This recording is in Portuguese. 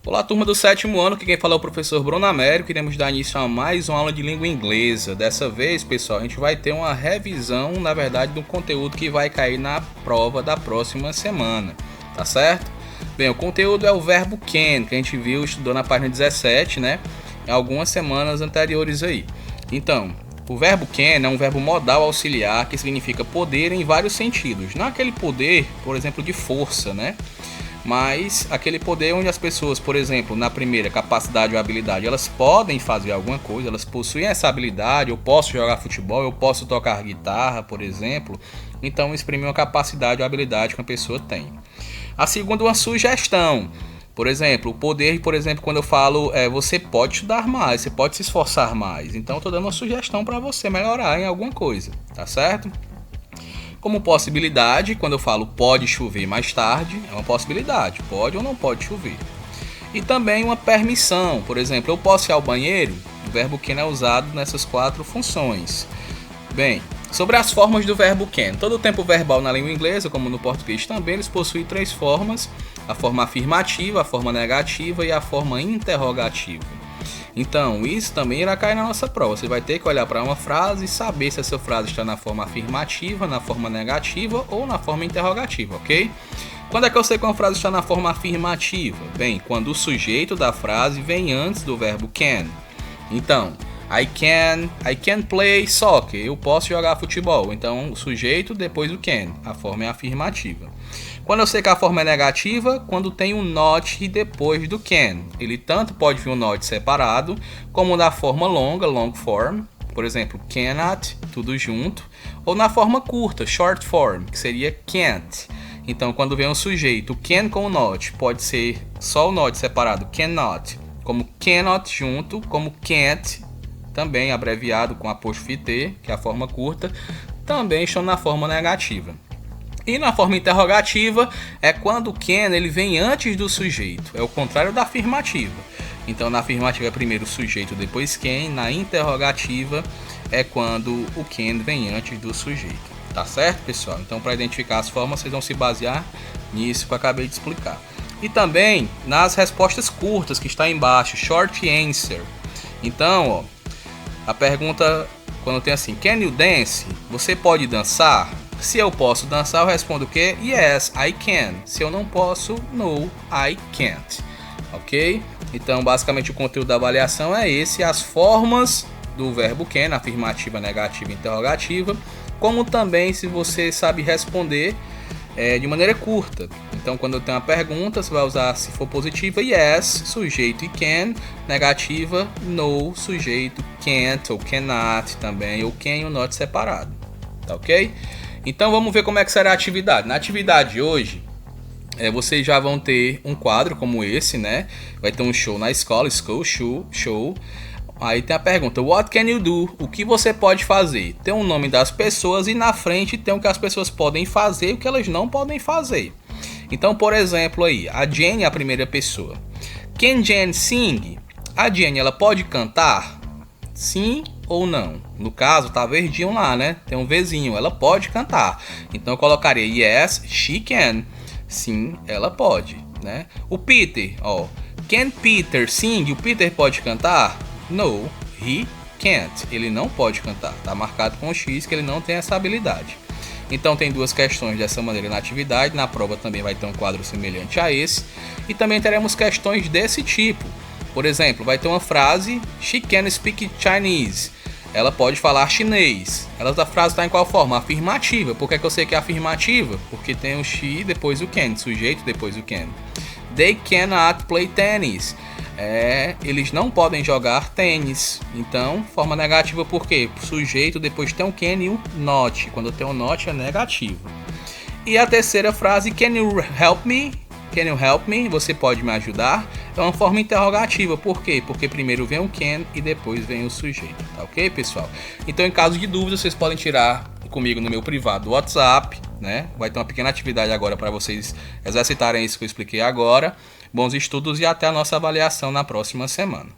Olá, turma do sétimo ano, que quem fala é o professor Bruno Américo. Iremos dar início a mais uma aula de língua inglesa. Dessa vez, pessoal, a gente vai ter uma revisão, na verdade, do conteúdo que vai cair na prova da próxima semana, tá certo? Bem, o conteúdo é o verbo can, que a gente viu, estudou na página 17, né? Em algumas semanas anteriores aí. Então, o verbo can é um verbo modal auxiliar que significa poder em vários sentidos. Não aquele poder, por exemplo, de força, né? Mas aquele poder onde as pessoas, por exemplo, na primeira, capacidade ou habilidade, elas podem fazer alguma coisa, elas possuem essa habilidade, eu posso jogar futebol, eu posso tocar guitarra, por exemplo. Então, exprimir uma capacidade ou habilidade que uma pessoa tem. A segunda, uma sugestão. Por exemplo, o poder, por exemplo, quando eu falo, você pode estudar mais, você pode se esforçar mais. Então, eu estou dando uma sugestão para você melhorar em alguma coisa, tá certo? Como possibilidade, quando eu falo pode chover mais tarde, é uma possibilidade, pode ou não pode chover. E também uma permissão, por exemplo, eu posso ir ao banheiro? O verbo can é usado nessas quatro funções. Bem, sobre as formas do verbo can. Todo o tempo verbal na língua inglesa, como no português também, eles possuem três formas: a forma afirmativa, a forma negativa e a forma interrogativa. Então, isso também irá cair na nossa prova. Você vai ter que olhar para uma frase e saber se essa frase está na forma afirmativa, na forma negativa ou na forma interrogativa, ok? Quando é que eu sei que uma frase está na forma afirmativa? Bem, quando o sujeito da frase vem antes do verbo can. Então, I can play soccer. Eu posso jogar futebol. Então, o sujeito depois do can. A forma é afirmativa. Quando eu sei que a forma é negativa, quando tem um not depois do can. Ele tanto pode vir um not separado, como na forma longa, long form, por exemplo, cannot, tudo junto, ou na forma curta, short form, que seria can't. Então, quando vem um sujeito, can com o not, pode ser só o not separado, cannot, como cannot junto, como can't, também abreviado com apóstrofe T, que é a forma curta, também estão na forma negativa. E na forma interrogativa é quando o can ele vem antes do sujeito, é o contrário da afirmativa. Então na afirmativa é primeiro o sujeito, depois can, na interrogativa é quando o can vem antes do sujeito. Tá certo, pessoal? Então para identificar as formas vocês vão se basear nisso que eu acabei de explicar. E também nas respostas curtas que está embaixo, short answer. Então, ó, a pergunta quando tem assim, can you dance? Você pode dançar? Se eu posso dançar, eu respondo o quê? Yes, I can. Se eu não posso, no, I can't. Ok? Então, basicamente, o conteúdo da avaliação é esse. As formas do verbo can, afirmativa, negativa e interrogativa. Como também se você sabe responder de maneira curta. Então, quando eu tenho uma pergunta, você vai usar, se for positiva, yes, sujeito e can. Negativa, no, sujeito, can't ou cannot também. Ou can e o not separado. Tá ok? Então vamos ver como é que será a atividade. Na atividade de hoje, vocês já vão ter um quadro como esse, né? Vai ter um show na escola, school, show. Aí tem a pergunta, what can you do? O que você pode fazer? Tem o nome das pessoas e na frente tem o que as pessoas podem fazer e o que elas não podem fazer. Então, por exemplo, aí, a Jenny é a primeira pessoa. Can Jenny sing? A Jenny, ela pode cantar? Sim ou não? No caso, tá verdinho lá, né? Tem um Vzinho, ela pode cantar. Então eu colocaria yes, she can. Sim, ela pode, né? O Peter, ó. Can Peter sing? O Peter pode cantar? No, he can't. Ele não pode cantar. Tá marcado com X que ele não tem essa habilidade. Então tem duas questões dessa maneira na atividade. Na prova também vai ter um quadro semelhante a esse. E também teremos questões desse tipo. Por exemplo, vai ter uma frase, she can speak Chinese. Ela pode falar chinês. A frase está em qual forma? Afirmativa. Por que eu sei que é afirmativa? Porque tem o she, depois o can. Sujeito, depois o can. They cannot play tennis. Eles não podem jogar tênis. Então, forma negativa por quê? Sujeito, depois tem um can e um not. Quando tem um not é negativo. E a terceira frase, can you help me? Can you help me? Você pode me ajudar? É uma forma interrogativa. Por quê? Porque primeiro vem o can e depois vem o sujeito. Tá ok, pessoal? Então, em caso de dúvida, vocês podem tirar comigo no meu privado do WhatsApp, né? Vai ter uma pequena atividade agora para vocês exercitarem isso que eu expliquei agora. Bons estudos e até a nossa avaliação na próxima semana.